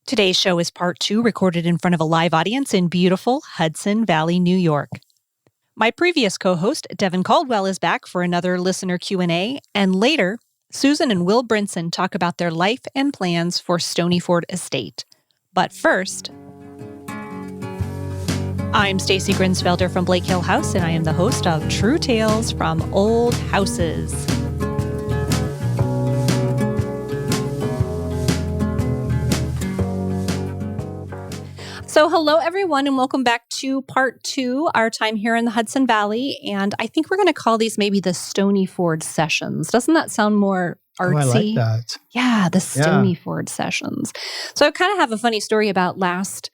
Today's show is part 2, recorded in front of a live audience in beautiful Hudson Valley, New York. My previous co-host, Devyn Caldwell, is back for another Listener Q&A, and later, Susan and Will Brinson talk about their life and plans for Stony Ford Estate. But first, I'm Stacy Grinsfelder from Blake Hill House, and I am the host of True Tales from Old Houses. So hello, everyone, and welcome back to part 2, our time here in the Hudson Valley. And I think we're going to call these maybe the Stony Ford sessions. Doesn't that sound more artsy? Oh, I like that. Yeah, the Stony Ford sessions. So I kind of have a funny story about last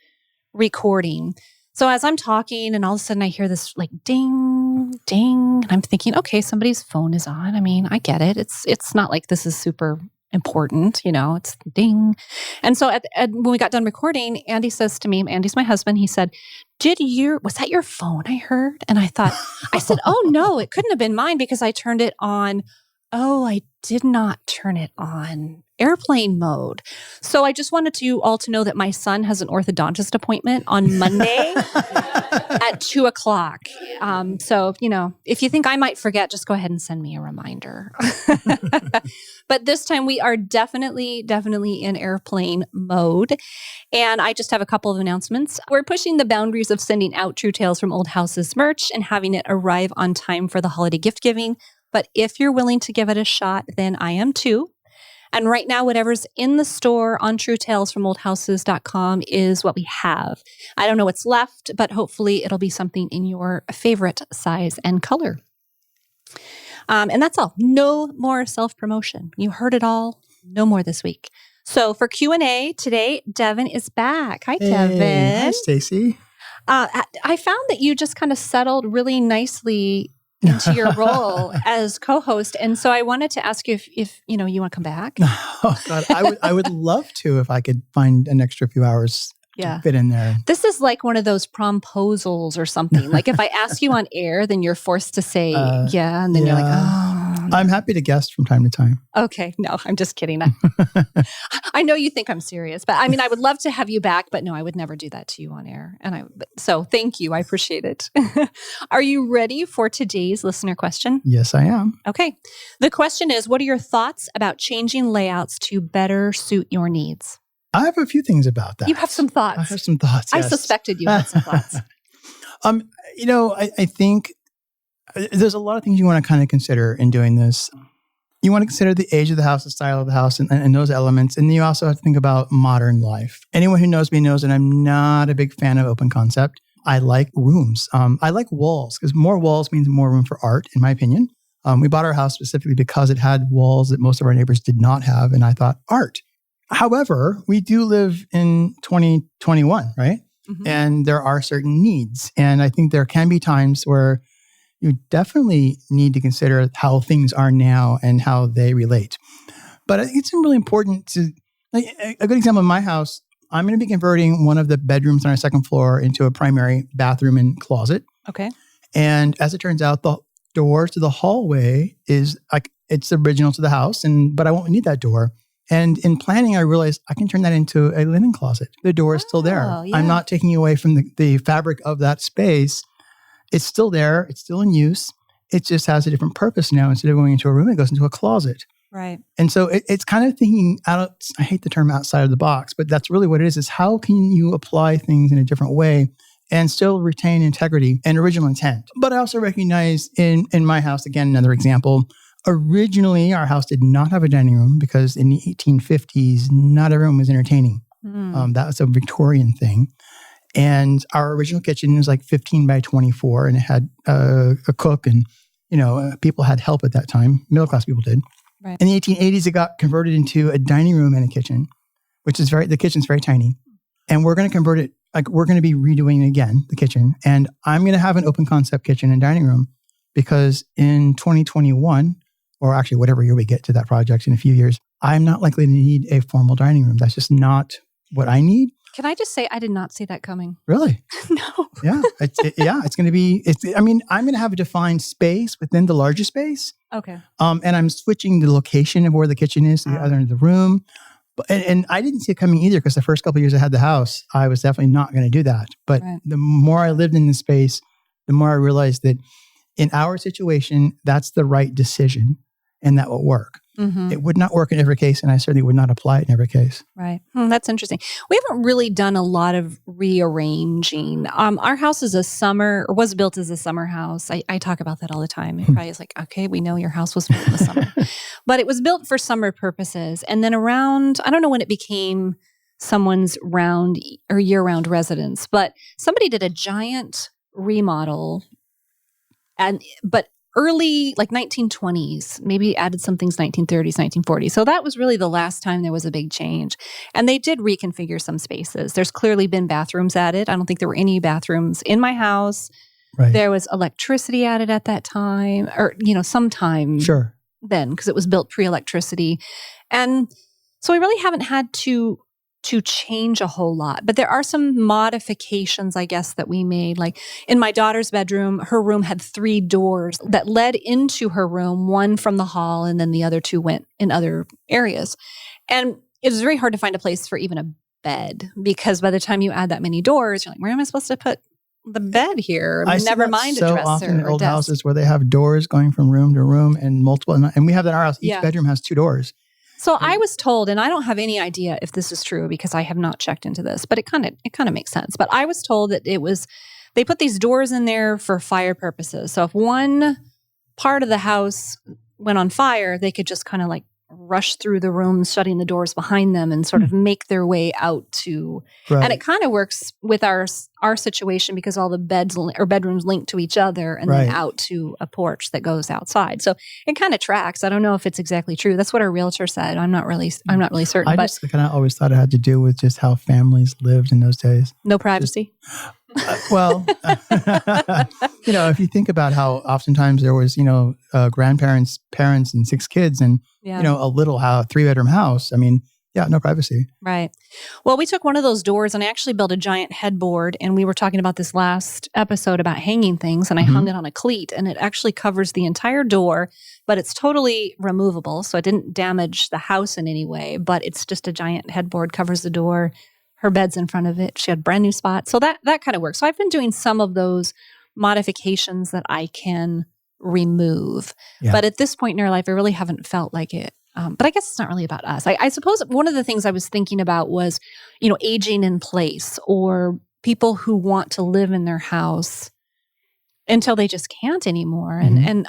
recording. So as I'm talking and all of a sudden I hear this like ding, ding, and I'm thinking, okay, somebody's phone is on. I mean, I get it. It's not like this is super important, it's ding. And so when we got done recording, Andy says to me, Andy's my husband, he said, was that your phone I heard? And I said, oh no, it couldn't have been mine because I turned it on. Oh, I did not turn it on airplane mode. So I just wanted you all to know that my son has an orthodontist appointment on Monday at 2:00. So, if you think I might forget, just go ahead and send me a reminder. But this time we are definitely in airplane mode. And I just have a couple of announcements. We're pushing the boundaries of sending out True Tales from Old Houses merch and having it arrive on time for the holiday gift giving. But if you're willing to give it a shot, then I am too. And right now, whatever's in the store on truetalesfromoldhouses.com is what we have. I don't know what's left, but hopefully it'll be something in your favorite size and color. And that's all. No more self-promotion. You heard it all. No more this week. So for Q&A today, Devyn is back. Hi, Devyn. Hi, Stacy. I found that you just kind of settled really nicely into your role as co-host. And so I wanted to ask you if you want to come back. Oh, God. I would love to if I could find an extra few hours to fit in there. This is like one of those promposals or something. Like if I ask you on air, then you're forced to say yeah. And then you're like, oh. I'm happy to guest from time to time. Okay. No, I'm just kidding. I know you think I'm serious, but I mean, I would love to have you back, but no, I would never do that to you on air. So thank you. I appreciate it. Are you ready for today's listener question? Yes, I am. Okay. The question is, what are your thoughts about changing layouts to better suit your needs? I have a few things about that. You have some thoughts. I have some thoughts, yes. I suspected you had some thoughts. I think there's a lot of things you want to kind of consider in doing this. You want to consider the age of the house, the style of the house, and those elements. And you also have to think about modern life. Anyone who knows me knows that I'm not a big fan of open concept. I like rooms. I like walls because more walls means more room for art, in my opinion. We bought our house specifically because it had walls that most of our neighbors did not have. And I thought, art. However, we do live in 2021, right? Mm-hmm. And there are certain needs. And I think there can be times where you definitely need to consider how things are now and how they relate. But I think it's really important to, like, a good example in my house, I'm going to be converting one of the bedrooms on our second floor into a primary bathroom and closet. Okay. And as it turns out, the door to the hallway is like, it's original to the house, but I won't need that door. And in planning, I realized I can turn that into a linen closet. The door is still there. Yeah. I'm not taking away from the fabric of that space. It's still there. It's still in use. It just has a different purpose now. Instead of going into a room, it goes into a closet. Right. And so it's kind of thinking out, I hate the term outside of the box, but that's really what it is how can you apply things in a different way and still retain integrity and original intent? But I also recognize in my house, again, another example, originally, our house did not have a dining room because in the 1850s, not everyone was entertaining. That was a Victorian thing. And our original kitchen was like 15 by 24, and it had a cook, and people had help at that time. Middle-class people did. Right. In the 1880s, it got converted into a dining room and a kitchen, which is the kitchen's very tiny. And we're going to convert it, like we're going to be redoing again, the kitchen. And I'm going to have an open concept kitchen and dining room because in 2021, or actually whatever year we get to that project in a few years, I'm not likely to need a formal dining room. That's just not what I need. Can I just say I did not see that coming? Really? No. Yeah. It's going to be, I'm going to have a defined space within the larger space. Okay. And I'm switching the location of where the kitchen is to the other end of the room. And I didn't see it coming either, because the first couple of years I had the house, I was definitely not going to do that. But the more I lived in the space, the more I realized that in our situation, that's the right decision and that will work. It would not work in every case, and I certainly would not apply it in every case. Right. That's interesting. We haven't really done a lot of rearranging. Our house is was built as a summer house. I talk about that all the time. Everybody is like, okay, we know your house was built in the summer. But it was built for summer purposes. And then around, I don't know when it became someone's year-round residence, but somebody did a giant remodel, but early, like 1920s, maybe added some things 1930s, 1940s. So that was really the last time there was a big change. And they did reconfigure some spaces. There's clearly been bathrooms added. I don't think there were any bathrooms in my house. Right. There was electricity added at that time, or, sometime then, because it was built pre-electricity. And so we really haven't had to change a whole lot. But there are some modifications, I guess, that we made. Like in my daughter's bedroom, her room had 3 doors that led into her room, one from the hall, and then the other 2 went in other areas. And it was very hard to find a place for even a bed, because by the time you add that many doors, you're like, where am I supposed to put the bed here? Never mind a dresser often in or old desk. houses where they have doors going from room to room and multiple. And we have that in our house. Each bedroom has 2 doors. So I was told, and I don't have any idea if this is true because I have not checked into this, but it kind of makes sense. But I was told that they put these doors in there for fire purposes. So if one part of the house went on fire, they could just kind of like rush through the rooms, shutting the doors behind them, and sort of make their way out to. Right. And it kind of works with our situation, because all the bedrooms link to each other, and then out to a porch that goes outside. So it kind of tracks. I don't know if it's exactly true. That's what our realtor said. I'm not really certain. I just kind of always thought it had to do with just how families lived in those days. No privacy. If you think about how oftentimes there was, grandparents, parents, and 6 kids, and a little 3-bedroom house. I mean, no privacy. Right. Well, we took one of those doors and I actually built a giant headboard, and we were talking about this last episode about hanging things, and I hung it on a cleat, and it actually covers the entire door, but it's totally removable. So it didn't damage the house in any way, but it's just a giant headboard, covers the door. Her bed's in front of it. She had brand new spots. So that kind of works. So I've been doing some of those modifications that I can remove. Yeah. But at this point in our life, I really haven't felt like it. But I guess it's not really about us. I suppose one of the things I was thinking about was, aging in place, or people who want to live in their house until they just can't anymore. And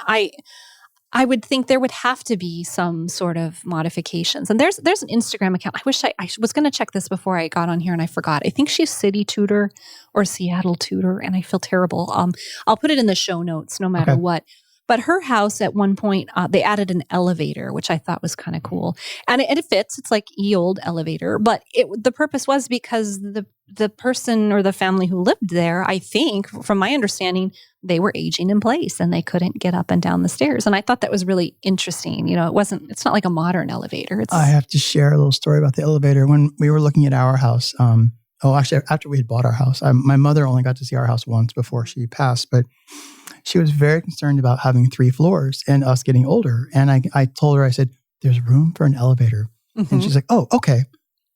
I would think there would have to be some sort of modifications. And there's an Instagram account. I wish I was going to check this before I got on here and I forgot. I think she's City Tutor or Seattle Tutor, and I feel terrible. I'll put it in the show notes no matter what. But her house at one point, they added an elevator, which I thought was kind of cool. And it fits. It's like ye old elevator. But the purpose was because the person or the family who lived there, I think, from my understanding, they were aging in place and they couldn't get up and down the stairs. And I thought that was really interesting. It's not like a modern elevator. I have to share a little story about the elevator. When we were looking at our house, actually, after we had bought our house, my mother only got to see our house once before she passed, but she was very concerned about having 3 floors and us getting older. And I told her, I said, there's room for an elevator. And she's like, oh, okay.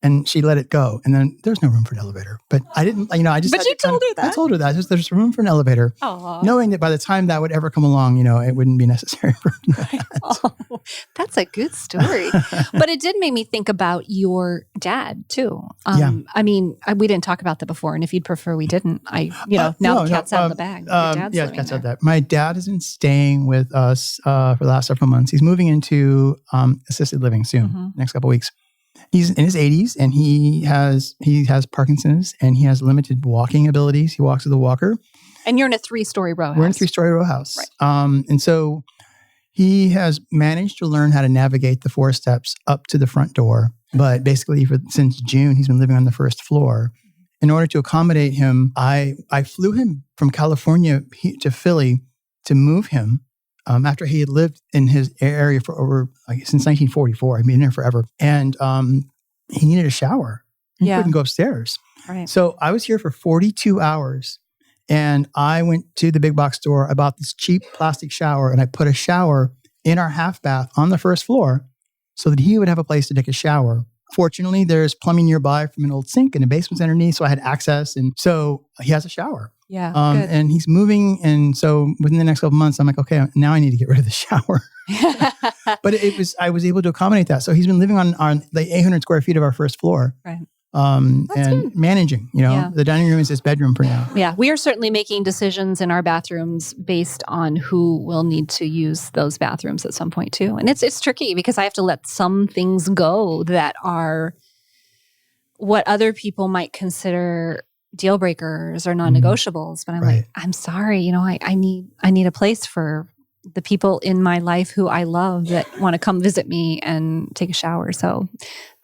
And she let it go. And then there's no room for an elevator. But I didn't, I just... But you told her that? I told her that. Just, there's room for an elevator. Aww. Knowing that by the time that would ever come along, it wouldn't be necessary for that. Oh, that's a good story. But it did make me think about your dad, too. I mean, we didn't talk about that before. And if you'd prefer we didn't, now the cat's out of the bag. Your cat's out there. My dad has been staying with us for the last several months. He's moving into assisted living soon, next couple of weeks. He's in his 80s, and he has Parkinson's, and he has limited walking abilities. He walks with a walker. And you're in a 3-story row house. We're in a 3-story row house. Right. And so he has managed to learn how to navigate the 4 steps up to the front door. But basically, since June, he's been living on the 1st floor. In order to accommodate him, I flew him from California to Philly to move him. After he had lived in his area for over, since 1944, I've been there forever. And he needed a shower. He couldn't go upstairs. Right. So I was here for 42 hours. And I went to the big box store. I bought this cheap plastic shower, and I put a shower in our half bath on the 1st floor so that he would have a place to take a shower Fortunately, there's plumbing nearby from an old sink and a basement's underneath, so I had access. And so he has a shower. Yeah. And he's moving. And so within the next couple of months, I'm like, okay, now I need to get rid of the shower. But I was able to accommodate that. So he's been living on the 800 square feet of our first floor. Right. And good. Managing, the dining room is his bedroom for now. Yeah. We are certainly making decisions in our bathrooms based on who will need to use those bathrooms at some point too. And it's tricky because I have to let some things go that are what other people might consider deal breakers or non-negotiables. But I'm like, I'm sorry, I need a place for the people in my life who I love that want to come visit me and take a shower. So,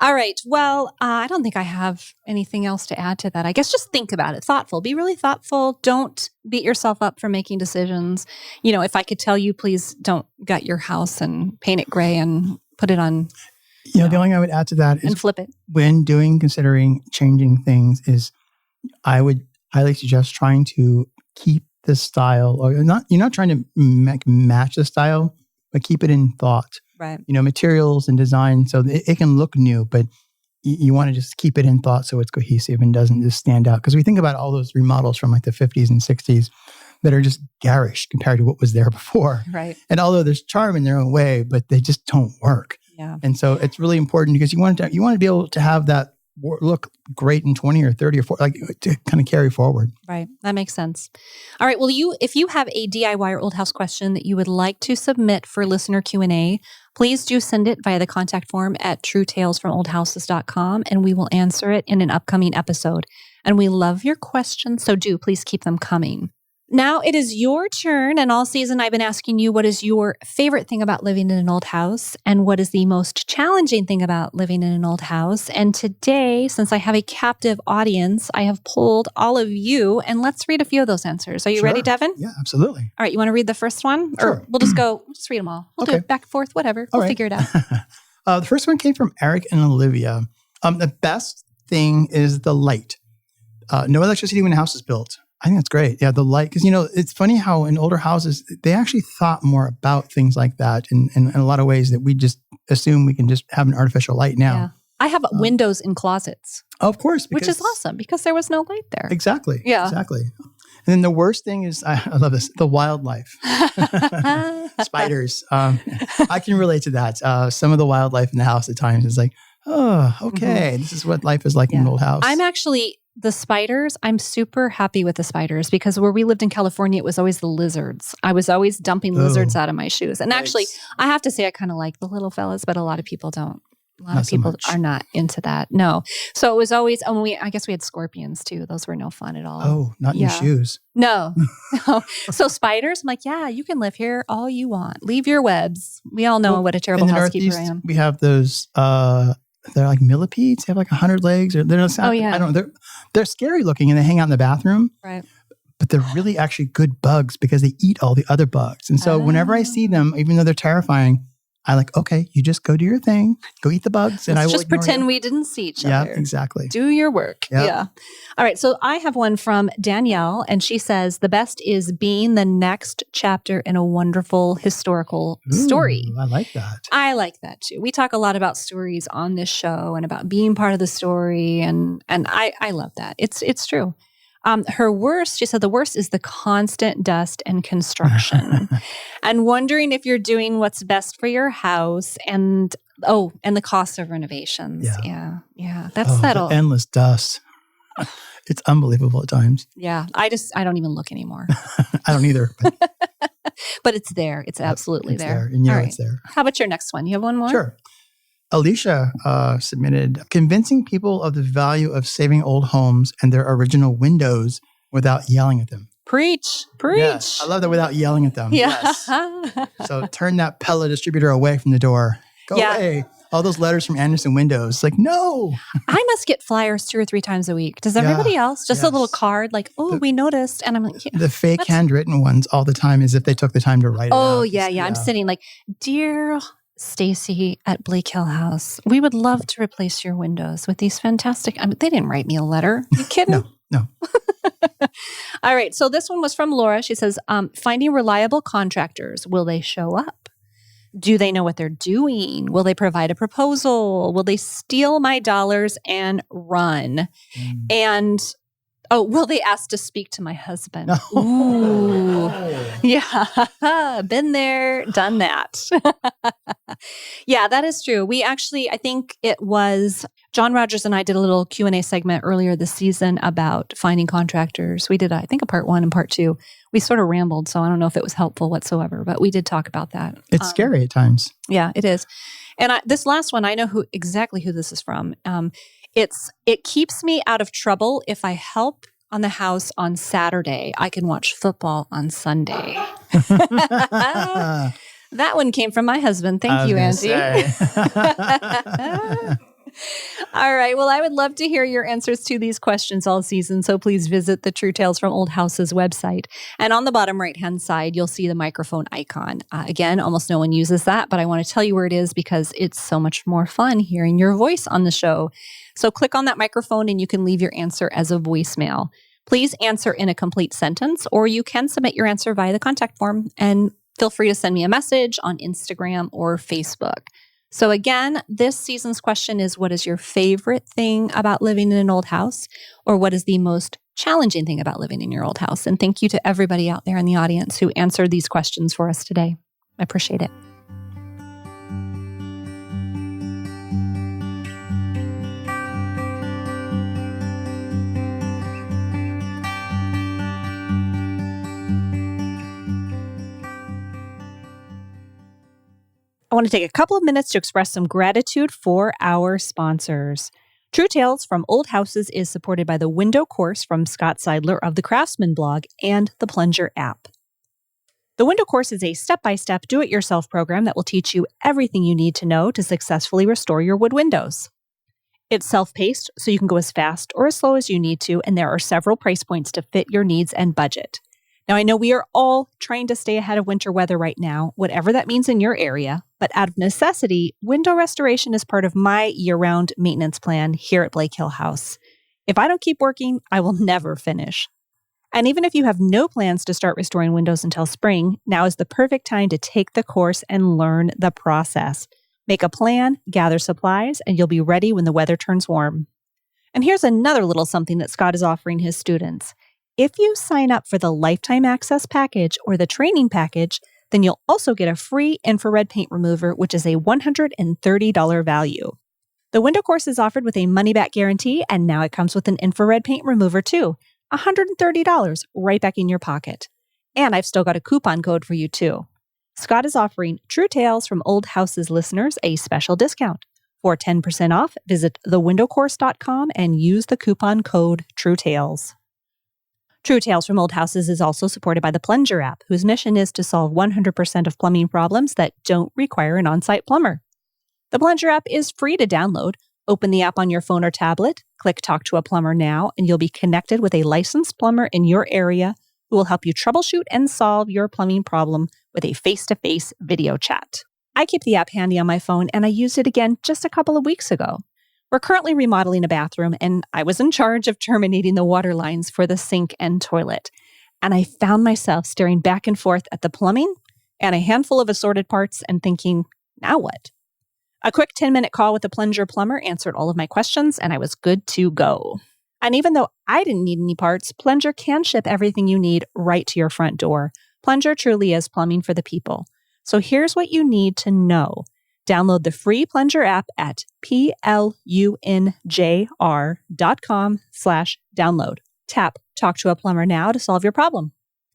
all right. Well, I don't think I have anything else to add to that. I guess just think about it. Thoughtful. Be really thoughtful. Don't beat yourself up for making decisions. If I could tell you, please don't gut your house and paint it gray and put it on. The only thing I would add to that is and flip it. When considering changing things is I would highly suggest trying to keep the style, or you're not trying to match the style, but keep it in thought. Right. Materials and design, so it can look new, but you want to just keep it in thought so it's cohesive and doesn't just stand out. Because we think about all those remodels from like the 50s and 60s that are just garish compared to what was there before. Right. And although there's charm in their own way, but they just don't work. Yeah. And so it's really important because you want to be able to have that look great in 20 or 30 or 40, like to kind of carry forward. Right. That makes sense. All right. Well, if you have a DIY or old house question that you would like to submit for listener Q&A, please do send it via the contact form at truetalesfromoldhouses.com and we will answer it in an upcoming episode. And we love your questions, so please keep them coming. Now it is your turn, and all season I've been asking you what is your favorite thing about living in an old house and what is the most challenging thing about living in an old house. And today, since I have a captive audience, I have polled all of you, and let's read a few of those answers. Are you ready, Devyn? Yeah, absolutely. All right, you want to read the first one? Sure. Or we'll just read them all. We'll do it back and forth, whatever. We'll figure it out. The first one came from Eric and Olivia. The best thing is the light. No electricity when a house is built. I think that's great. Yeah, the light. Because, it's funny how in older houses, they actually thought more about things like that in a lot of ways that we just assume we can just have an artificial light now. Yeah. I have windows in closets. Of course. Which is awesome because there was no light there. Exactly. Yeah. Exactly. And then the worst thing is, I love this, the wildlife. Spiders. I can relate to that. Some of the wildlife in the house at times is like, oh, okay. This is what life is like in an old house. The spiders, I'm super happy with the spiders because where we lived in California, it was always the lizards. I was always dumping lizards out of my shoes. And actually, I have to say I kind of like the little fellas, but a lot of people don't. A lot of people are not into that. No. So it was always, I guess we had scorpions too. Those were no fun at all. Oh, not in your shoes. No. So spiders, I'm like, yeah, you can live here all you want. Leave your webs. We all know what a terrible housekeeper Northeast, I am. We have those, they're like millipedes. They have like 100 legs. Or I don't know. They're scary looking and they hang out in the bathroom. Right. But they're really actually good bugs because they eat all the other bugs. And so whenever I see them, even though they're terrifying, I like, okay, you just go do your thing. Go eat the bugs. And I will just pretend we didn't see each other. Yeah, exactly. Do your work. Yep. Yeah. All right. So I have one from Danielle, and she says, the best is being the next chapter in a wonderful historical story. I like that. I like that too. We talk a lot about stories on this show and about being part of the story. And I love that. It's true. Her worst, she said, the worst is the constant dust and construction and wondering if you're doing what's best for your house and the cost of renovations. Yeah. That's the endless dust. It's unbelievable at times. Yeah. I don't even look anymore. I don't either. But it's there. It's absolutely there. And it's there. How about your next one? You have one more? Sure. Alicia submitted, convincing people of the value of saving old homes and their original windows without yelling at them. Preach. Yes, I love that, without yelling at them. Yeah. Yes. So turn that pellet distributor away from the door. Go away. All those letters from Anderson Windows. Like, no. I must get flyers 2 or 3 times a week. Does everybody else? Just a little card like, we noticed. And I'm like, the fake handwritten ones all the time as if they took the time to write it out. Oh, yeah. I'm sitting like, dear Stacy at Bleak Hill House, we would love to replace your windows with these fantastic. They didn't write me a letter. You kidding? No. All right. So this one was from Laura. She says, finding reliable contractors. Will they show up? Do they know what they're doing? Will they provide a proposal? Will they steal my dollars and run? And will they ask to speak to my husband? Ooh. Yeah. Been there, done that. Yeah, that is true. We actually, I think it was John Rogers and I did a little Q&A segment earlier this season about finding contractors. We did, I think, a part 1 and part 2. We sort of rambled, so I don't know if it was helpful whatsoever, but we did talk about that. It's scary at times. Yeah, it is. And this last one, I know exactly who this is from. It keeps me out of trouble if I help on the house on Saturday. I can watch football on Sunday. That one came from my husband. Thank you, Angie. All right. Well, I would love to hear your answers to these questions all season. So please visit the True Tales from Old Houses website. And on the bottom right-hand side, you'll see the microphone icon. Again, almost no one uses that, but I want to tell you where it is because it's so much more fun hearing your voice on the show. So click on that microphone and you can leave your answer as a voicemail. Please answer in a complete sentence, or you can submit your answer via the contact form. And feel free to send me a message on Instagram or Facebook. So again, this season's question is, what is your favorite thing about living in an old house? Or what is the most challenging thing about living in your old house? And thank you to everybody out there in the audience who answered these questions for us today. I appreciate it. I want to take a couple of minutes to express some gratitude for our sponsors. True Tales from Old Houses is supported by the Window Course from Scott Seidler of the Craftsman blog and the Plunger app. The Window Course is a step-by-step do-it-yourself program that will teach you everything you need to know to successfully restore your wood windows. It's self-paced, so you can go as fast or as slow as you need to, and there are several price points to fit your needs and budget. Now, I know we are all trying to stay ahead of winter weather right now, whatever that means in your area, but out of necessity, window restoration is part of my year-round maintenance plan here at Blake Hill House. If I don't keep working, I will never finish. And even if you have no plans to start restoring windows until spring, now is the perfect time to take the course and learn the process. Make a plan, gather supplies, and you'll be ready when the weather turns warm. And here's another little something that Scott is offering his students. If you sign up for the Lifetime Access package or the training package, then you'll also get a free infrared paint remover, which is a $130 value. The window course is offered with a money-back guarantee, and now it comes with an infrared paint remover too. $130 right back in your pocket. And I've still got a coupon code for you too. Scott is offering True Tales from Old Houses listeners a special discount. For 10% off, visit thewindowcourse.com and use the coupon code TrueTales. True Tales from Old Houses is also supported by the Plunger app, whose mission is to solve 100% of plumbing problems that don't require an on-site plumber. The Plunger app is free to download. Open the app on your phone or tablet, click Talk to a Plumber now, and you'll be connected with a licensed plumber in your area who will help you troubleshoot and solve your plumbing problem with a face-to-face video chat. I keep the app handy on my phone, and I used it again just a couple of weeks ago. We're currently remodeling a bathroom, and I was in charge of terminating the water lines for the sink and toilet. And I found myself staring back and forth at the plumbing and a handful of assorted parts and thinking, now what? A quick 10-minute call with the Plunger plumber answered all of my questions, and I was good to go. And even though I didn't need any parts, Plunger can ship everything you need right to your front door. Plunger truly is plumbing for the people. So here's what you need to know. Download the free Plunger app at plunjr.com/download. Tap Talk to a Plumber now to solve your problem.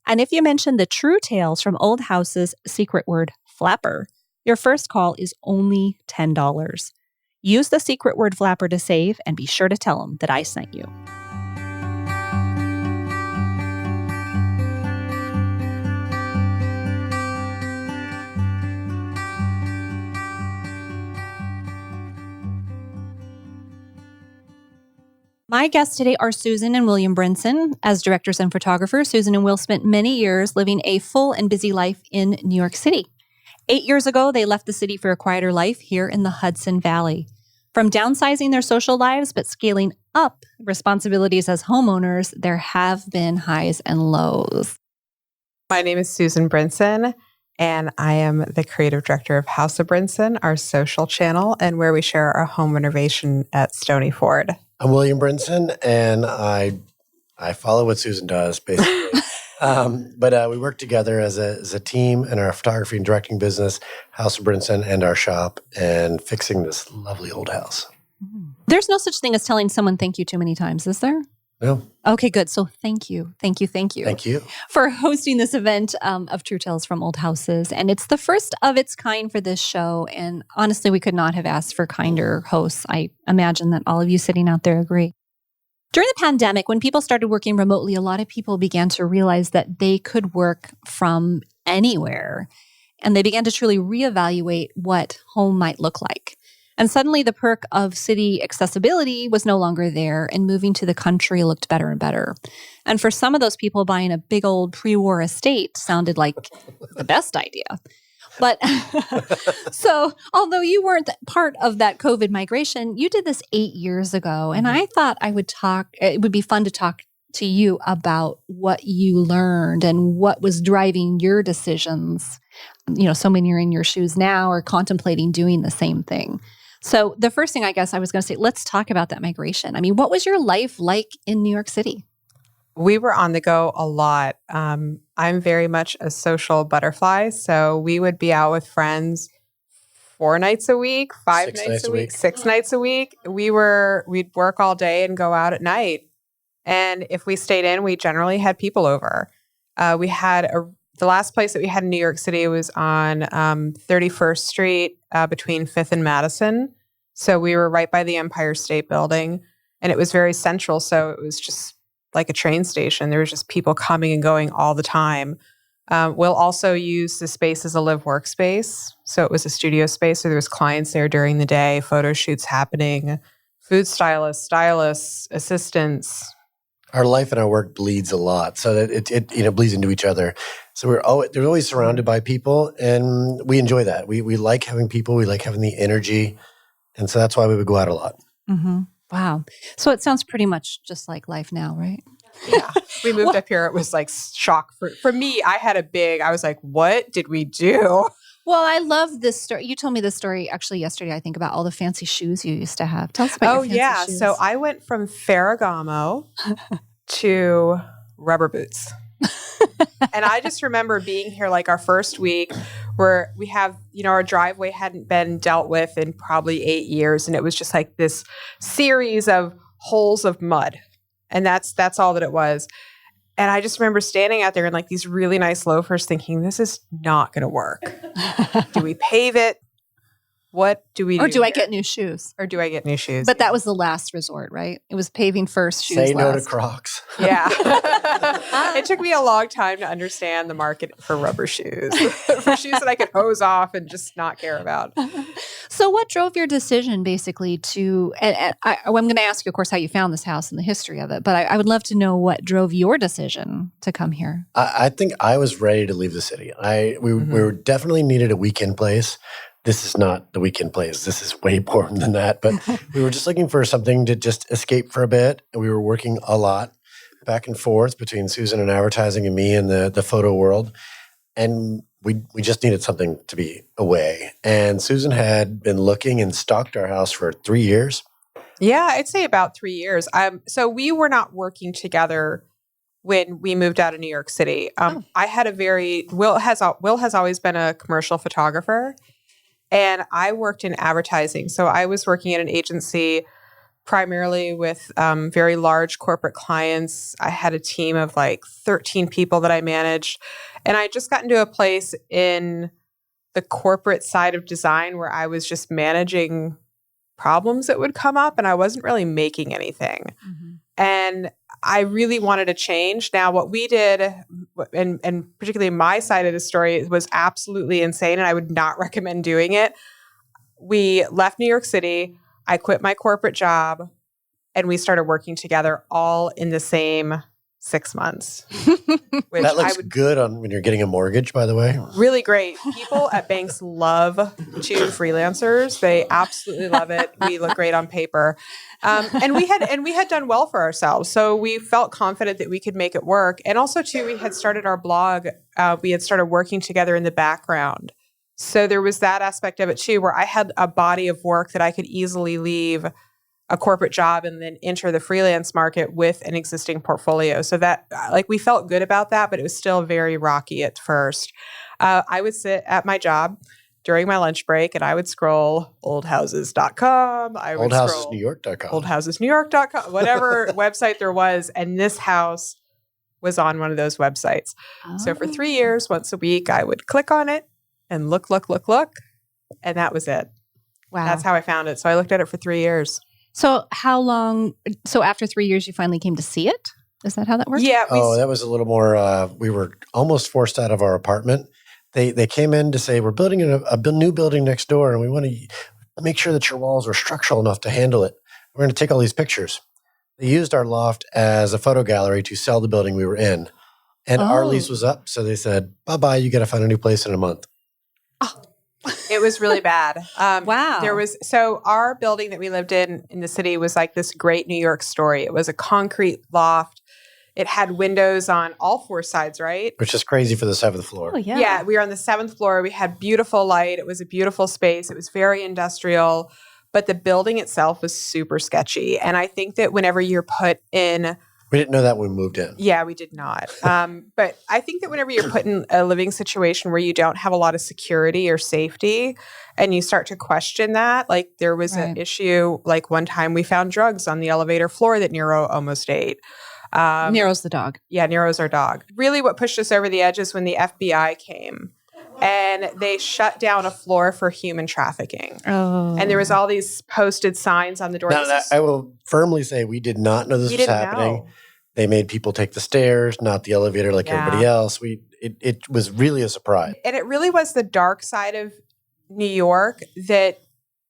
And if you mention the True Tales from Old Houses secret word flapper, your first call is only $10. Use the secret word flapper to save and be sure to tell them that I sent you. My guests today are Susan and William Brinson. As directors and photographers, Susan and Will spent many years living a full and busy life in New York City. 8 years ago, they left the city for a quieter life here in the Hudson Valley. From downsizing their social lives but scaling up responsibilities as homeowners, there have been highs and lows. My name is Susan Brinson, and I am the creative director of House of Brinson, our social channel, and where we share our home renovation at Stony Ford. I'm William Brinson, and I follow what Susan does, basically. But we work together as a team in our photography and directing business, House of Brinson, and our shop, and fixing this lovely old house. There's no such thing as telling someone thank you too many times, is there? No. Okay, good. So thank you. Thank you. For hosting this event of True Tales from Old Houses. And it's the first of its kind for this show. And honestly, we could not have asked for kinder hosts. I imagine that all of you sitting out there agree. During the pandemic, when people started working remotely, a lot of people began to realize that they could work from anywhere. And they began to truly reevaluate what home might look like. And suddenly the perk of city accessibility was no longer there, and moving to the country looked better and better. And for some of those people, buying a big old pre-war estate sounded like the best idea. But so although you weren't part of that COVID migration, you did this 8 years ago. And I thought it would be fun to talk to you about what you learned and what was driving your decisions. So many are in your shoes now or contemplating doing the same thing. So the first thing I guess I was going to say, let's talk about that migration. I mean, what was your life like in New York City? We were on the go a lot. I'm very much a social butterfly. So we would be out with friends 4 nights a week, 5 nights a week, 6 nights a week. We'd work all day and go out at night. And if we stayed in, we generally had people over. We had the last place that we had in New York City was on 31st Street between 5th and Madison. So we were right by the Empire State Building, and it was very central. So it was just like a train station. There was just people coming and going all the time. We'll also use the space as a live workspace. So it was a studio space. So there was clients there during the day, photo shoots happening, food stylists, assistants. Our life and our work bleeds a lot, so that it bleeds into each other. So they're always surrounded by people, and we enjoy that. We like having people. We like having the energy, and so that's why we would go out a lot. Mm-hmm. Wow. So it sounds pretty much just like life now, right? Yeah. We moved up here. It was like shock. For me, I was like, what did we do? Well, I love this story. You told me this story actually yesterday, I think, about all the fancy shoes you used to have. Tell us about your fancy shoes. So I went from Ferragamo to rubber boots. And I just remember being here like our first week where we have, our driveway hadn't been dealt with in probably 8 years. And it was just like this series of holes of mud. And that's all that it was. And I just remember standing out there in like these really nice loafers thinking, this is not going to work. Do we pave it? What do we do? Or do I get new shoes? But that was the last resort, right? It was paving first, shoes Say no last. to Crocs. Yeah. It took me a long time to understand the market for rubber shoes, for shoes that I could hose off and just not care about. So what drove your decision basically to, and I'm going to ask you, of course, how you found this house and the history of it, but I would love to know what drove your decision to come here. I think I was ready to leave the city. We were definitely needed a weekend place. This is not the weekend place. This is way more than that. But we were just looking for something to just escape for a bit. And we were working a lot back and forth between Susan and advertising and me in the photo world. And we just needed something to be away. And Susan had been looking and stalked our house for 3 years. Yeah, I'd say about 3 years. So we were not working together when we moved out of New York City. I had Will has always been a commercial photographer. And I worked in advertising. So I was working at an agency primarily with very large corporate clients. I had a team of like 13 people that I managed. And I just got into a place in the corporate side of design where I was just managing problems that would come up and I wasn't really making anything. Mm-hmm. And I really wanted to change. Now, what we did, and particularly my side of the story, was absolutely insane, and I would not recommend doing it. We left New York City. I quit my corporate job, and we started working together all in the same 6 months. Which That looks good on when you're getting a mortgage, by the way. Really great. People at banks love to freelancers. They absolutely love it. We look great on paper. And we had done well for ourselves. So we felt confident that we could make it work. And also too, we had started our blog. We had started working together in the background. So there was that aspect of it too, where I had a body of work that I could easily leave a corporate job and then enter the freelance market with an existing portfolio. So that we felt good about that, but it was still very rocky at first. I would sit at my job during my lunch break and I would scroll oldhouses.com. Oldhousesnewyork.com. Oldhousesnewyork.com, whatever website there was. And this house was on one of those websites. Oh. So for 3 years, once a week, I would click on it and look. And that was it. Wow. That's how I found it. So I looked at it for 3 years. So how long? So after 3 years, you finally came to see it? Is that how that worked? Yeah. That was a little more, we were almost forced out of our apartment. They came in to say, we're building a new building next door and we want to make sure that your walls are structural enough to handle it. We're going to take all these pictures. They used our loft as a photo gallery to sell the building we were in. And our lease was up. So they said, bye-bye, you got to find a new place in a month. Oh. It was really bad. Wow. So our building that we lived in the city was like this great New York story. It was a concrete loft. It had windows on all 4 sides, right? Which is crazy for the 7th floor. Oh, yeah. Yeah, we were on the 7th floor. We had beautiful light. It was a beautiful space. It was very industrial, but the building itself was super sketchy. And I think that whenever you're put in... We didn't know that when we moved in. Yeah, we did not. But I think that whenever you're put in a living situation where you don't have a lot of security or safety and you start to question that, like there was an issue, like one time we found drugs on the elevator floor that Nero almost ate. Nero's the dog. Yeah, Nero's our dog. Really what pushed us over the edge is when the FBI came and they shut down a floor for human trafficking. Oh. And there was all these posted signs on the door. Now, I will firmly say we did not know this was happening. Know. They made people take the stairs, not the elevator like everybody else. It was really a surprise. And it really was the dark side of New York that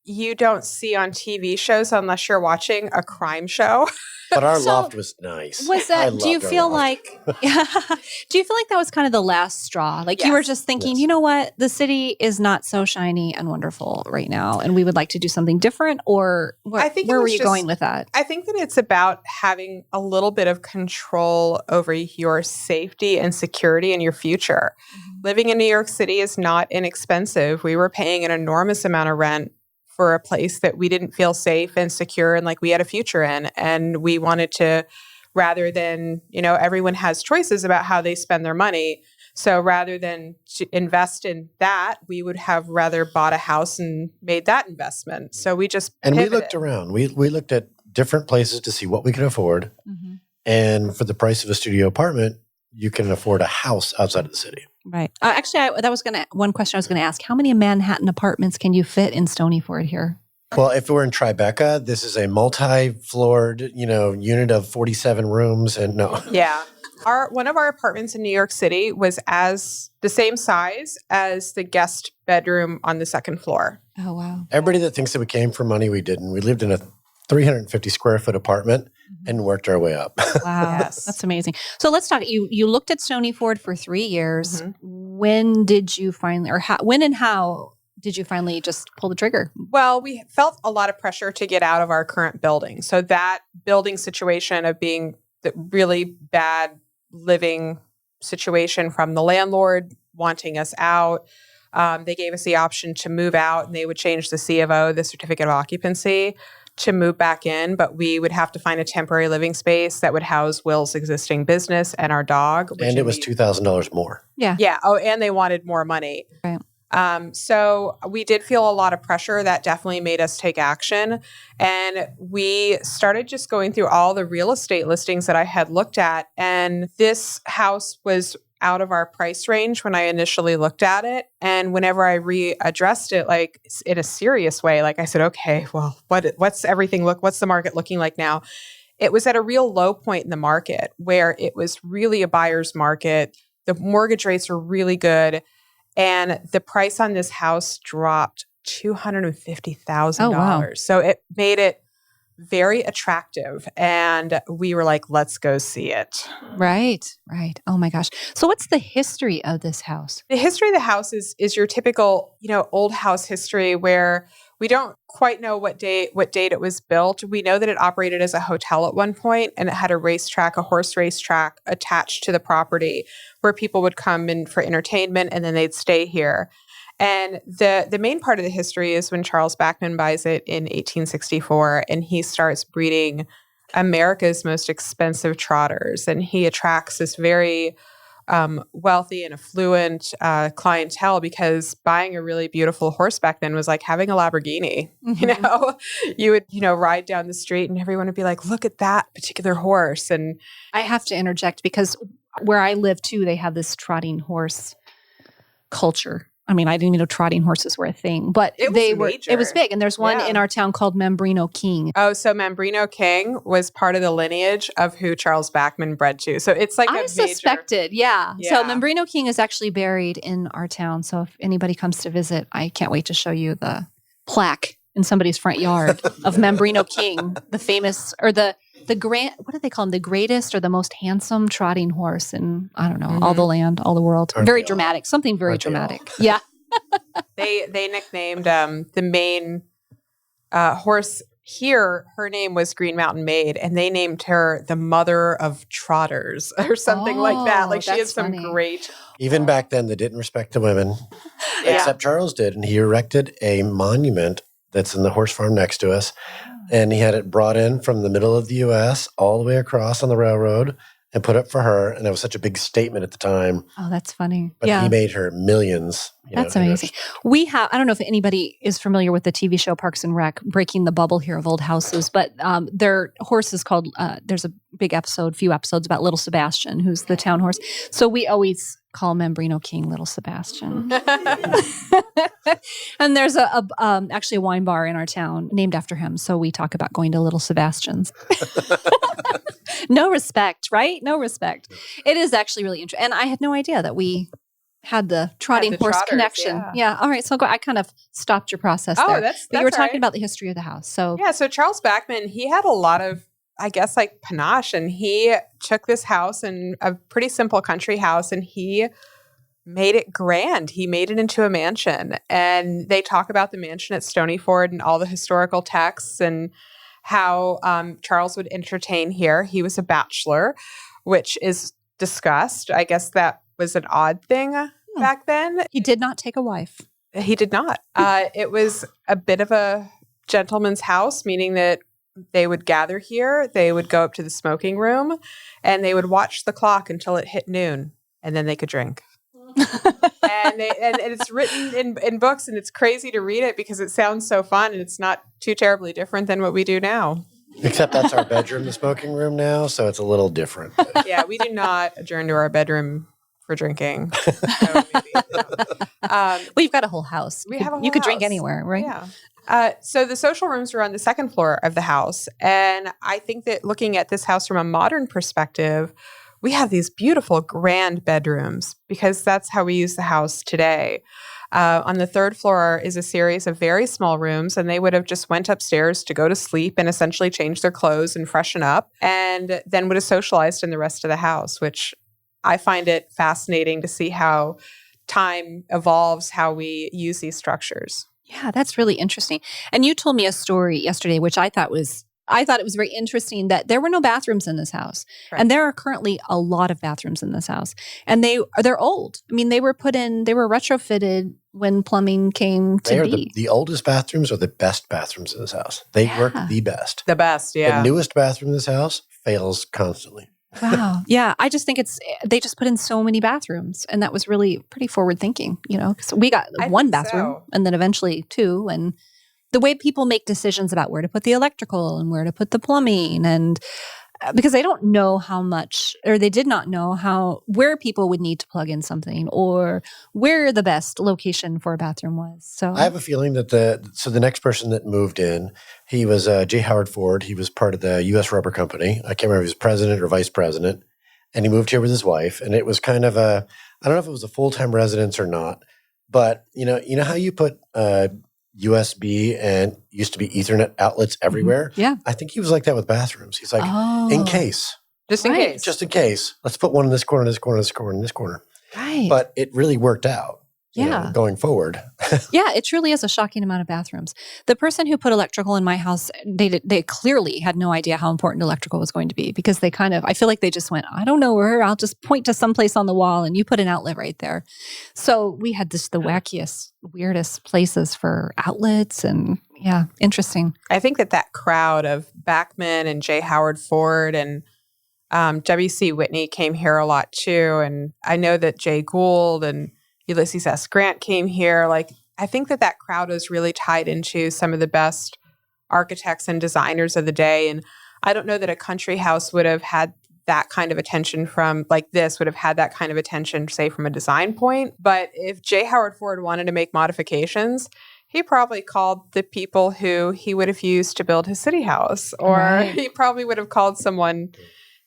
you don't see on TV shows unless you're watching a crime show. But our loft was nice. Was that? Do you feel like? Do you feel like that was kind of the last straw? Like you were just thinking, you know what, the city is not so shiny and wonderful right now, and we would like to do something different. Or where were you going with that? I think that it's about having a little bit of control over your safety and security and your future. Mm-hmm. Living in New York City is not inexpensive. We were paying an enormous amount of rent for a place that we didn't feel safe and secure and like we had a future in. And we wanted to, rather than, everyone has choices about how they spend their money. So rather than to invest in that, we would have rather bought a house and made that investment. So we just pivoted. We looked around. We looked at different places to see what we could afford. Mm-hmm. And for the price of a studio apartment, you can afford a house outside of the city. Right. Actually, that was one question I was going to ask. How many Manhattan apartments can you fit in Stony Ford here? Well, if we're in Tribeca, this is a multi-floored, unit of 47 rooms, and no. Yeah. One of our apartments in New York City was the same size as the guest bedroom on the 2nd floor. Oh, wow. Everybody that thinks that we came for money, we didn't. We lived in a 350 square foot apartment and worked our way up. Wow. Yes. That's amazing. So let's talk. You looked at Stony Ford for 3 years. Mm-hmm. When did you finally, or when and how did you finally just pull the trigger? Well, we felt a lot of pressure to get out of our current building. So that building situation of being the really bad living situation from the landlord wanting us out. They gave us the option to move out and they would change the C of O, the certificate of occupancy, to move back in, but we would have to find a temporary living space that would house Will's existing business and our dog. And it was $2,000 more. Yeah. Yeah. Oh, and they wanted more money. Right. So we did feel a lot of pressure. That definitely made us take action. And we started just going through all the real estate listings that I had looked at. And this house was out of our price range when I initially looked at it. And whenever I readdressed it, like in a serious way, like I said, okay, well, what's the market looking like now? It was at a real low point in the market where it was really a buyer's market. The mortgage rates were really good. And the price on this house dropped $250,000. Oh, wow. So it made it very attractive. And we were like, let's go see it. Right. Oh my gosh. So what's the history of this house? The history of the house is your typical, old house history where we don't quite know what date it was built. We know that it operated as a hotel at one point, and it had a horse racetrack attached to the property where people would come in for entertainment and then they'd stay here. And the main part of the history is when Charles Bachman buys it in 1864, and he starts breeding America's most expensive trotters. And he attracts this very wealthy and affluent clientele, because buying a really beautiful horse back then was like having a Lamborghini. Mm-hmm. You would, ride down the street and everyone would be like, look at that particular horse. And I have to interject because where I live too, they have this trotting horse culture. I mean, I didn't even know trotting horses were a thing, but it was big. And there's one in our town called Membrino King. Oh, so Membrino King was part of the lineage of who Charles Bachman bred to. So it's like I suspected, yeah. So Membrino King is actually buried in our town. So if anybody comes to visit, I can't wait to show you the plaque in somebody's front yard of Membrino King, the famous, or the grand, what do they call him? The greatest or the most handsome trotting horse in, I don't know, all the land, all the world. Very dramatic, something very dramatic. Yeah. They nicknamed the main horse here, her name was Green Mountain Maid, and they named her the Mother of Trotters or something like that. Like she had some great... Even back then, they didn't respect the women, except Charles did. And he erected a monument that's in the horse farm next to us. And he had it brought in from the middle of the U.S. all the way across on the railroad and put up for her. And it was such a big statement at the time. Oh, that's funny. But he made her millions. That's amazing. We have, I don't know if anybody is familiar with the TV show Parks and Rec, breaking the bubble here of old houses, but their horse is called, there's a few episodes about Little Sebastian, who's the town horse. So we always call Membrino King Little Sebastian. And there's actually a wine bar in our town named after him. So we talk about going to Little Sebastian's. No respect, right? No respect. It is actually really interesting. And I had no idea that we had the trotting horse trotters, connection. Yeah. All right. So I kind of stopped your process there. But you were talking about the history of the house. So Charles Bachman, he had a lot of, I guess, like panache, and he took this house, and a pretty simple country house, and he made it grand. He made it into a mansion. And they talk about the mansion at Stony Ford and all the historical texts and how Charles would entertain here. He was a bachelor, which is discussed. I guess that was an odd thing back then. He did not take a wife. He did not. It was a bit of a gentleman's house, meaning that they would gather here, they would go up to the smoking room, and they would watch the clock until it hit noon, and then they could drink. and it's written in books, and it's crazy to read it because it sounds so fun, and it's not too terribly different than what we do now. Except that's our bedroom, the smoking room now, so it's a little different. Yeah, we do not adjourn to our bedroom for drinking. We've got a whole house. You could drink anywhere, right? Yeah. So the social rooms are on the second floor of the house. And I think that looking at this house from a modern perspective, we have these beautiful grand bedrooms because that's how we use the house today. On the third floor is a series of very small rooms, and they would have just went upstairs to go to sleep and essentially change their clothes and freshen up, and then would have socialized in the rest of the house, which I find it fascinating to see how time evolves, how we use these structures. Yeah, that's really interesting. And you told me a story yesterday, which I thought it was very interesting, that there were no bathrooms in this house. Right. And there are currently a lot of bathrooms in this house. And they're old. I mean, they were retrofitted when plumbing came to be. The oldest bathrooms are the best bathrooms in this house. They work the best. The best, yeah. The newest bathroom in this house fails constantly. Wow. Yeah. I just think they just put in so many bathrooms, and that was really pretty forward thinking, because we got one bathroom and then eventually two. And the way people make decisions about where to put the electrical and where to put the plumbing, and because they don't know how much, or they did not know where people would need to plug in something or where the best location for a bathroom was. So I have a feeling that the next person that moved in, he was J. Howard Ford. He was part of the U.S. Rubber Company. I can't remember if he was president or vice president. And he moved here with his wife. And it was kind of I don't know if it was a full-time residence or not, but you know how you put USB and used to be Ethernet outlets everywhere. Yeah. I think he was like that with bathrooms. He's like, in case. Just in case. Just in case. Let's put one in this corner, this corner, this corner, and this corner. Right. But it really worked out. Going forward. Yeah, it truly is a shocking amount of bathrooms. The person who put electrical in my house, they clearly had no idea how important electrical was going to be because they I feel like they just went, I don't know where, I'll just point to someplace on the wall and you put an outlet right there. So we had the wackiest, weirdest places for outlets and interesting. I think that crowd of Bachman and J. Howard Ford and W.C. Whitney came here a lot too. And I know that Jay Gould and Ulysses S. Grant came here. Like, I think that crowd was really tied into some of the best architects and designers of the day. And I don't know that a country house would have had that kind of attention would have had that kind of attention, say, from a design point. But if J. Howard Ford wanted to make modifications, he probably called the people who he would have used to build his city house, or he probably would have called someone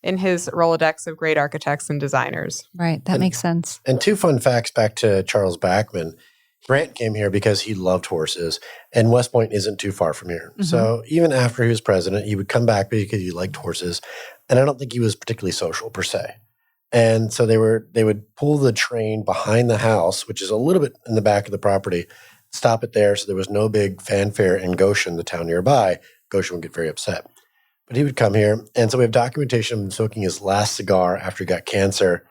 in his Rolodex of great architects and designers. Right. That makes sense. And 2 fun facts back to Charles Bachman. Grant came here because he loved horses, and West Point isn't too far from here. Mm-hmm. So even after he was president, he would come back because he liked horses. And I don't think he was particularly social per se. And so they would pull the train behind the house, which is a little bit in the back of the property, stop it there. So there was no big fanfare in Goshen, the town nearby. Goshen would get very upset. But he would come here. And so we have documentation of him smoking his last cigar after he got cancer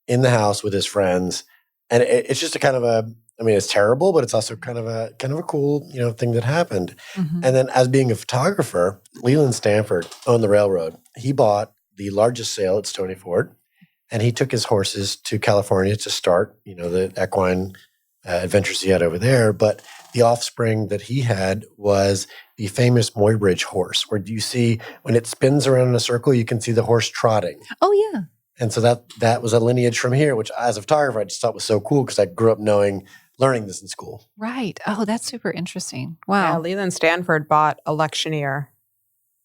in the house with his friends. And it's just a kind of it's terrible, but it's also kind of a cool, thing that happened. Mm-hmm. And then as being a photographer, Leland Stanford owned the railroad. He bought the largest sale at Stony Ford, and he took his horses to California to start, the equine adventures he had over there. But the offspring that he had was the famous Muybridge horse, where you see when it spins around in a circle, you can see the horse trotting. Oh, yeah. And so that was a lineage from here, which as a photographer, I just thought was so cool because I grew up learning this in school. Right. Oh, that's super interesting. Wow. Yeah, Leland Stanford bought Electioneer,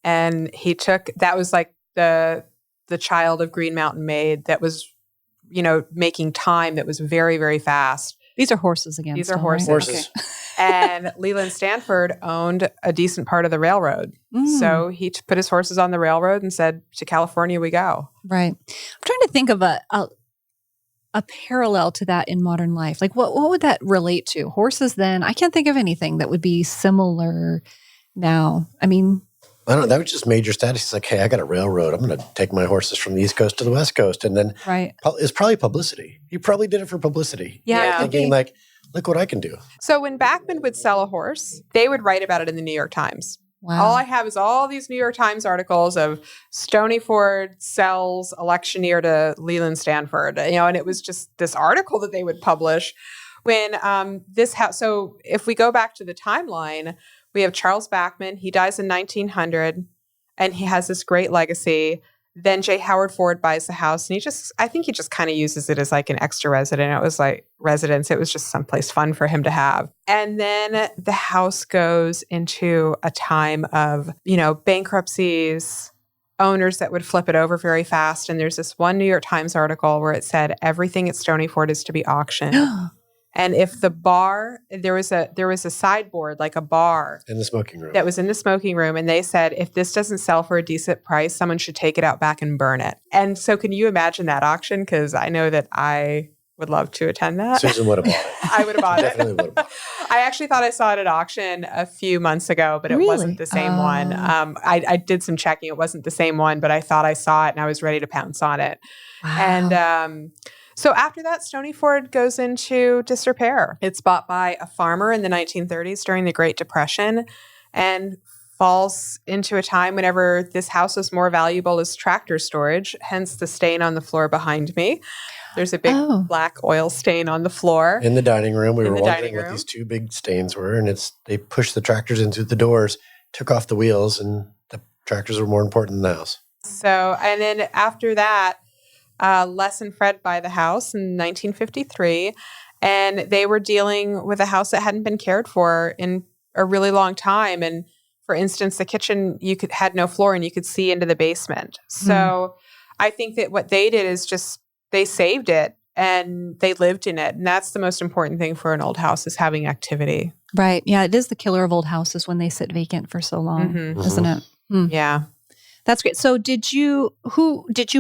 and that was like the child of Green Mountain Maid that was, making time that was very, very fast. These are horses again. These are horses. Horses. Okay. And Leland Stanford owned a decent part of the railroad. So he put his horses on the railroad and said, to California we go. Right. I'm trying to think of a parallel to that in modern life. Like what would that relate to? Horses then? I can't think of anything that would be similar now. I mean, I don't know. That was just major status. He's like, hey, I got a railroad. I'm going to take my horses from the East Coast to the West Coast. And then it's probably publicity. He probably did it for publicity. Yeah. Thinking like, look what I can do. So when Bachman would sell a horse, they would write about it in the New York Times. Wow. All I have is all these New York Times articles of Stony Ford sells Electioneer to Leland Stanford, and it was just this article that they would publish when So if we go back to the timeline, we have Charles Bachman. He dies in 1900, and he has this great legacy. Then J. Howard Ford buys the house, and I think he just kind of uses it as like an extra residence. It was like residence. It was just someplace fun for him to have. And then the house goes into a time of, bankruptcies, owners that would flip it over very fast. And there's this one New York Times article where it said everything at Stony Ford is to be auctioned. And if the bar, there was a sideboard, like a bar. In the smoking room. That was in the smoking room. And they said, if this doesn't sell for a decent price, someone should take it out back and burn it. And so can you imagine that auction? Because I know that I would love to attend that. Susan would have bought it. I would have bought it. Definitely would have bought it. I actually thought I saw it at auction a few months ago, but it wasn't the same one. I did some checking. It wasn't the same one, but I thought I saw it and I was ready to pounce on it. Wow. And so after that, Stony Ford goes into disrepair. It's bought by a farmer in the 1930s during the Great Depression and falls into a time whenever this house was more valuable as tractor storage, hence the stain on the floor behind me. There's a big black oil stain on the floor. In the dining room. We were wondering what these 2 big stains were, and they pushed the tractors into the doors, took off the wheels, and the tractors were more important than the house. So, and then after that, Les and Fred buy the house in 1953, and they were dealing with a house that hadn't been cared for in a really long time. And for instance, the kitchen, had no floor and you could see into the basement. So I think that what they did is just, they saved it and they lived in it. And that's the most important thing for an old house, is having activity. Right. Yeah, it is the killer of old houses when they sit vacant for so long, isn't it? Yeah. That's great. So did you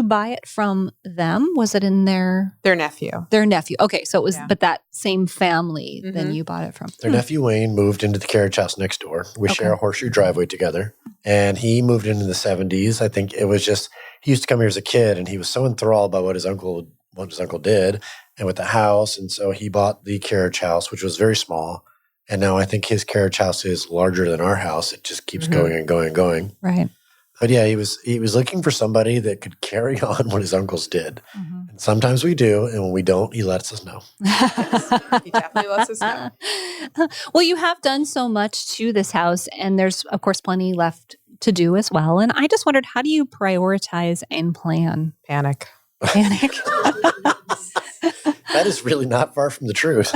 buy it from them? Was it in their nephew? Their nephew. Okay. So it was, but that same family then you bought it from. Their nephew Wayne moved into the carriage house next door. We share a horseshoe driveway together. And he moved in the 70s. I think it was just, he used to come here as a kid and he was so enthralled by what his uncle did and with the house. And so he bought the carriage house, which was very small. And now I think his carriage house is larger than our house. It just keeps going and going and going. Right. But yeah, he was looking for somebody that could carry on what his uncles did. And sometimes we do, and when we don't, he lets us know. He definitely lets us know. Well, you have done so much to this house, and there's, of course, plenty left to do as well. And I just wondered, how do you prioritize and plan? Panic. That is really not far from the truth.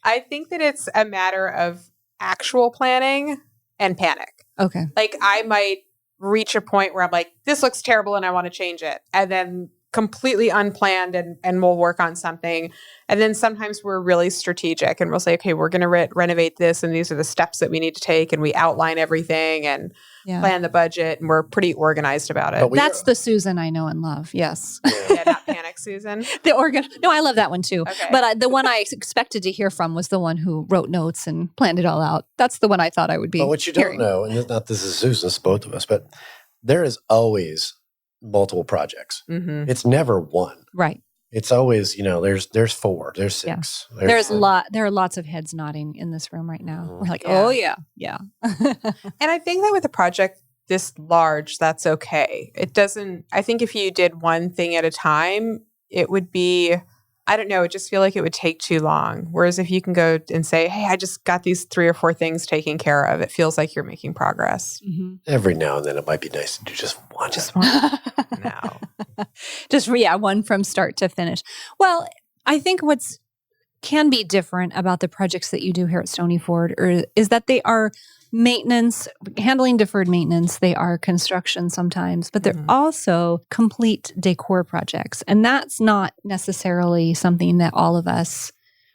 I think that it's a matter of actual planning and panic. Okay. Like I might reach a point where I'm like, this looks terrible and I want to change it. And then completely unplanned and we'll work on something. And then sometimes we're really strategic and we'll say, okay, we're going to renovate this and these are the steps that we need to take. And we outline everything and plan the budget and we're pretty organized about it. That's the Susan I know and love. Yes. Yeah, not panic Susan. No, I love that one too. Okay. But the one I expected to hear from was the one who wrote notes and planned it all out. That's the one I thought I would be. But what you don't know, and not this is Susan, it's both of us, but there is always multiple projects. It's never one. Right. It's always, there's 4, there's 6. There are lots of heads nodding in this room right now. We're like, oh yeah. And I think that with a project this large, that's okay. I think if you did one thing at a time, it would be, I don't know, it just feel like it would take too long. Whereas if you can go and say, hey, I just got these 3 or 4 things taken care of, it feels like you're making progress. Every now and then it might be nice to do just one. Just one. No. Just, one from start to finish. Well, I think what's can be different about the projects that you do here at Stony Ford is that they are maintenance, handling deferred maintenance. They are construction sometimes, but they're also complete decor projects. And that's not necessarily something that all of us,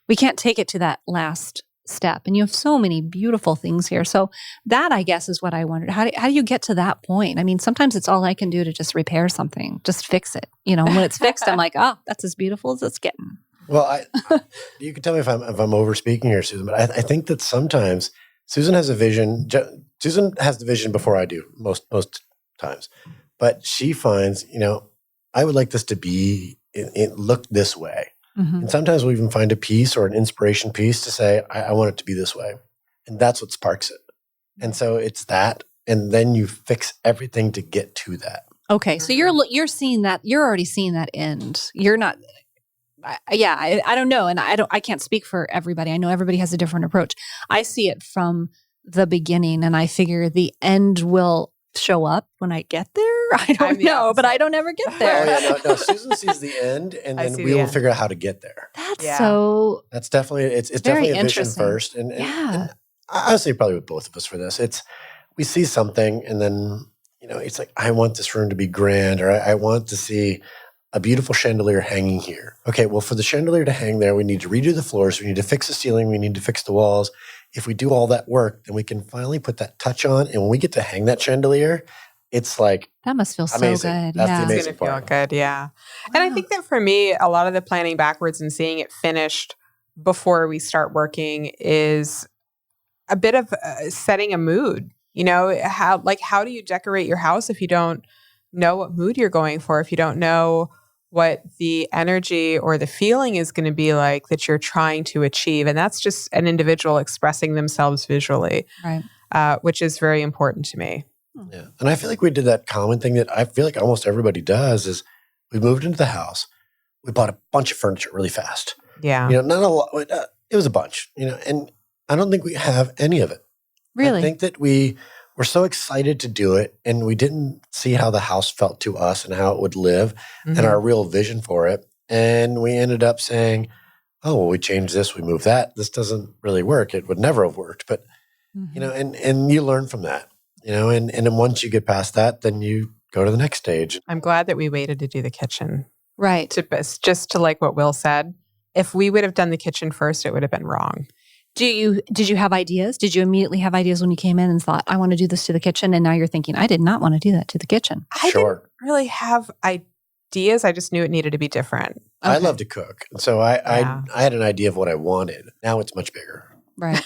we can't take it to that last step. And you have so many beautiful things here. So that, I guess, is what I wondered. How do you get to that point? I mean, sometimes it's all I can do to just repair something, just fix it. When it's fixed, I'm like, oh, that's as beautiful as it's getting. Well, you can tell me if I'm over speaking here, Susan, but I think that sometimes Susan has a vision. Susan has the vision before I do most times, but she finds, I would like this to be, it look this way. And sometimes we even find a piece or an inspiration piece to say, I want it to be this way. And that's what sparks it. And so it's that. And then you fix everything to get to that. Okay. So you're seeing that, you're already seeing that end. You're not, I don't know. And I can't speak for everybody. I know everybody has a different approach. I see it from the beginning and I figure the end will show up when I get there. I don't know, but I don't ever get there. No, Susan sees the end and then we will figure out how to get there. That's definitely, it's definitely a vision first. And I say probably with both of us for this, we see something and then, it's like, I want this room to be grand, or I want to see a beautiful chandelier hanging here. Okay, well, for the chandelier to hang there, we need to redo the floors, we need to fix the ceiling, we need to fix the walls. If we do all that work, then we can finally put that touch on. And when we get to hang that chandelier, it's like that must feel amazing. So good. That's the amazing it's gonna part. Feel good, yeah. And I think that for me, a lot of the planning backwards and seeing it finished before we start working is a bit of setting a mood. How do you decorate your house if you don't know what mood you're going for? If you don't know what the energy or the feeling is going to be like that you're trying to achieve. And that's just an individual expressing themselves visually, right? Which is very important to me. Yeah. And I feel like we did that common thing that I feel like almost everybody does is we moved into the house. We bought a bunch of furniture really fast. Yeah. Not a lot. It was a bunch, and I don't think we have any of it. Really? I think that we were so excited to do it and we didn't see how the house felt to us and how it would live and our real vision for it. And we ended up saying, oh, well, we changed this, we moved that. This doesn't really work. It would never have worked. But, and you learn from that, and then once you get past that, then you go to the next stage. I'm glad that we waited to do the kitchen. Right. Just to like what Will said, if we would have done the kitchen first, it would have been wrong. Did you have ideas? Did you immediately have ideas when you came in and thought, I want to do this to the kitchen? And now you're thinking, I did not want to do that to the kitchen. I didn't really have ideas. I just knew it need to be different. Okay. I love to cook. And so I had an idea of what I wanted. Now it's much bigger. Right.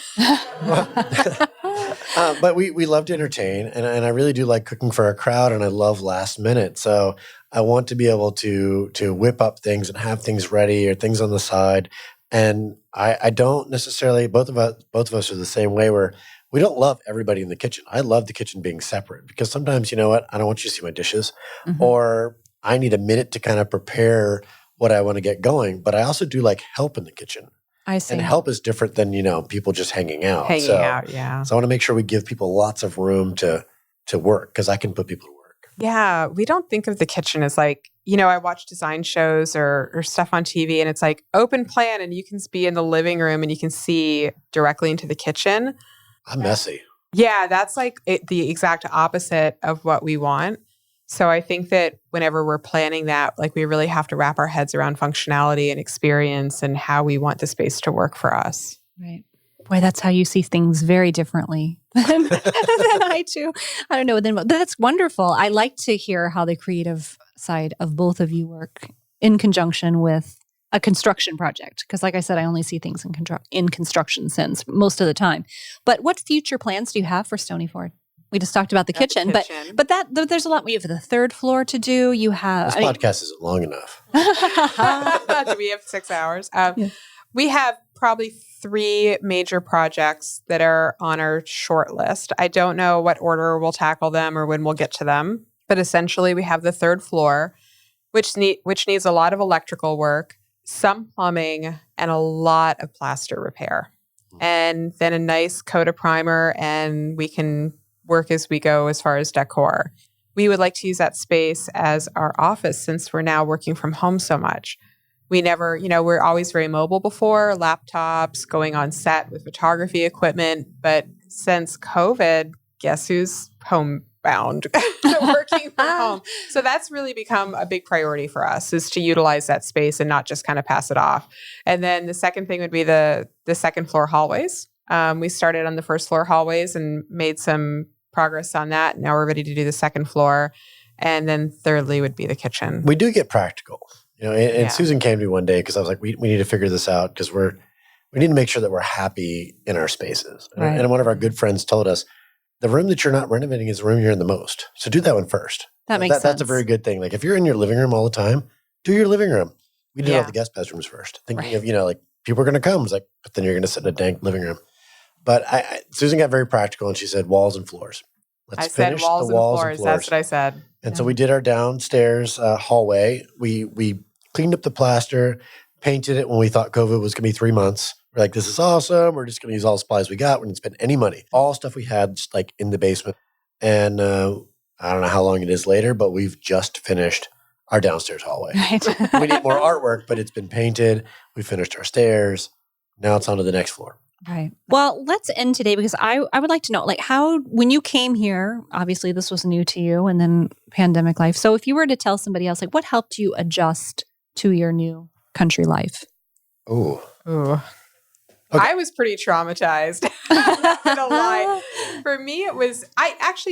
But we love to entertain, and I really do like cooking for our crowd, and I love last minute. So I want to be able to whip up things and have things ready or things on the side. And I don't necessarily, both of us are the same way where we don't love everybody in the kitchen. I love the kitchen being separate because sometimes, you know what, I don't want you to see my dishes, or I need a minute to kind of prepare what I want to get going. But I also do like help in the kitchen. I see. And help is different than, people just hanging out. So I want to make sure we give people lots of room to work because I can put people to work. Yeah. We don't think of the kitchen as like, I watch design shows or stuff on TV and it's like open plan and you can be in the living room and you can see directly into the kitchen. I'm messy. Yeah. That's like the exact opposite of what we want. So I think that whenever we're planning that, like we really have to wrap our heads around functionality and experience and how we want the space to work for us. Right. Boy, that's how you see things very differently than I do. I don't know. That's wonderful. I like to hear how the creative side of both of you work in conjunction with a construction project. Because like I said, I only see things in construction sense most of the time. But what future plans do you have for Stony Ford? We just talked about the kitchen, but there's a lot. We have the third floor to do. You have this podcast isn't long enough. Do we have 6 hours? We have probably 3 major projects that are on our short list. I don't know what order we'll tackle them or when we'll get to them, but essentially we have the third floor, which needs a lot of electrical work, some plumbing, and a lot of plaster repair, and then a nice coat of primer, and we can work as we go as far as decor. We would like to use that space as our office since we're now working from home so much. We never, we're always very mobile before, laptops, going on set with photography equipment. But since COVID, guess who's homebound, working from home. So that's really become a big priority for us is to utilize that space and not just kind of pass it off. And then the second thing would be the second floor hallways. We started on the first floor hallways and made some progress on that. Now we're ready to do the second floor. And then thirdly would be the kitchen. We do get practical. And Susan came to me one day because I was like, we need to figure this out because we need to make sure that we're happy in our spaces. Right. And one of our good friends told us, the room that you're not renovating is the room you're in the most. So do that one first. That makes sense. That's a very good thing. Like if you're in your living room all the time, do your living room. We did all the guest bedrooms first. Thinking of, like people are going to come. It's like, but then you're going to sit in a dank living room. But Susan got very practical and she said walls and floors. Let's finish the walls and floors. That's what I said. And so we did our downstairs hallway. We cleaned up the plaster, painted it when we thought COVID was going to be 3 months. We're like, this is awesome. We're just going to use all the supplies we got. We didn't spend any money. All stuff we had just like in the basement. And I don't know how long it is later, but we've just finished our downstairs hallway. Right. We need more artwork, but it's been painted. We finished our stairs. Now it's on to the next floor. Right. Well, let's end today because I would like to know, like, how, when you came here, obviously this was new to you and then pandemic life. So if you were to tell somebody else, like, what helped you adjust to your new country life? Ooh. Okay. I was pretty traumatized. I'm not going to lie. For me, it was,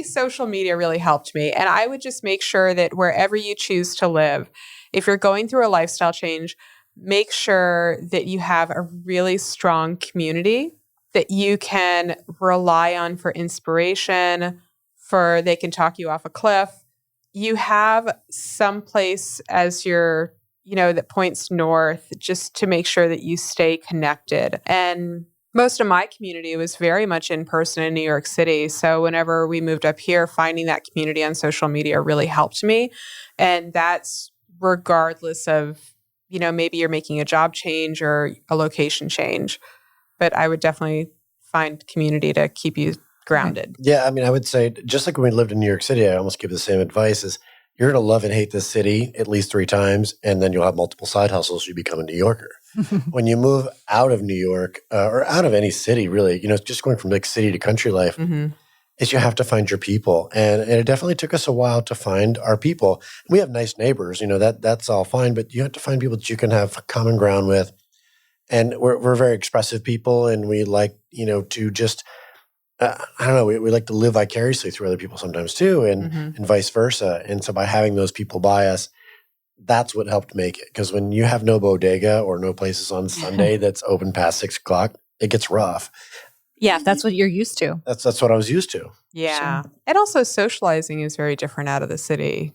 social media really helped me. And I would just make sure that wherever you choose to live, if you're going through a lifestyle change, make sure that you have a really strong community that you can rely on for inspiration, they can talk you off a cliff. You have some place as your, that points north just to make sure that you stay connected. And most of my community was very much in person in New York City. So whenever we moved up here, finding that community on social media really helped me. And that's regardless of, maybe you're making a job change or a location change. But I would definitely find community to keep you grounded. Yeah, I would say, just like when we lived in New York City, I almost give the same advice is you're going to love and hate this city at least 3 times, and then you'll have multiple side hustles. You become a New Yorker. When you move out of New York or out of any city, really, just going from like city to country life, is you have to find your people. And it definitely took us a while to find our people. We have nice neighbors, that's all fine, but you have to find people that you can have common ground with. And we're very expressive people, and we like, to just, I don't know, we like to live vicariously through other people sometimes too, and vice versa. And so by having those people by us, that's what helped make it. Because when you have no bodega or no places on Sunday that's open past 6 o'clock, it gets rough. Yeah, that's what you're used to. That's what I was used to. Yeah. So. And also socializing is very different out of the city.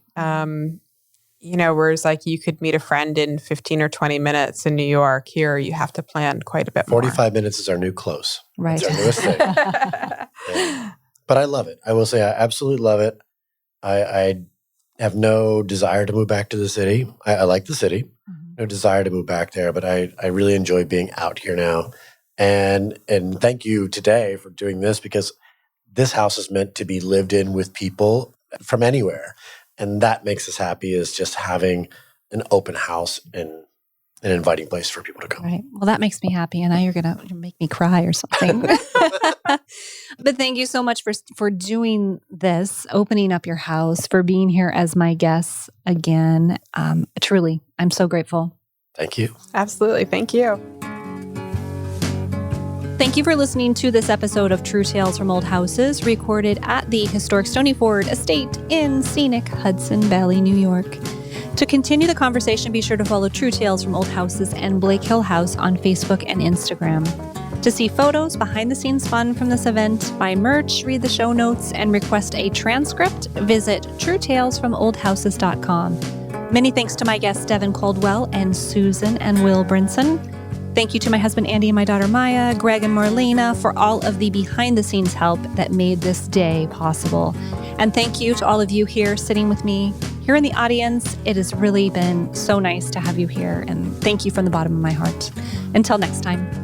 Whereas like you could meet a friend in 15 or 20 minutes in New York. Here, you have to plan quite a bit 45 minutes is our new close. Right. That's our newest thing. But I love it. I will say I absolutely love it. I have no desire to move back to the city. I like the city. No desire to move back there, but I really enjoy being out here now. And thank you today for doing this, because this house is meant to be lived in with people from anywhere. And that makes us happy, is just having an open house and an inviting place for people to come. Right. Well, that makes me happy. And now you're going to make me cry or something. But thank you so much for doing this, opening up your house, for being here as my guest again. Truly, I'm so grateful. Thank you. Absolutely. Thank you. Thank you for listening to this episode of True Tales from Old Houses, recorded at the historic Stony Ford estate in scenic Hudson Valley, New York. To continue the conversation, be sure to follow True Tales from Old Houses and Blake Hill House on Facebook and Instagram. To see photos, behind-the-scenes fun from this event, buy merch, read the show notes, and request a transcript, visit truetalesfromoldhouses.com. Many thanks to my guests Devyn Caldwell and Susan and Will Brinson. Thank you to my husband Andy and my daughter Maya, Greg and Marlena for all of the behind-the-scenes help that made this day possible. And thank you to all of you here sitting with me here in the audience. It has really been so nice to have you here, and thank you from the bottom of my heart. Until next time.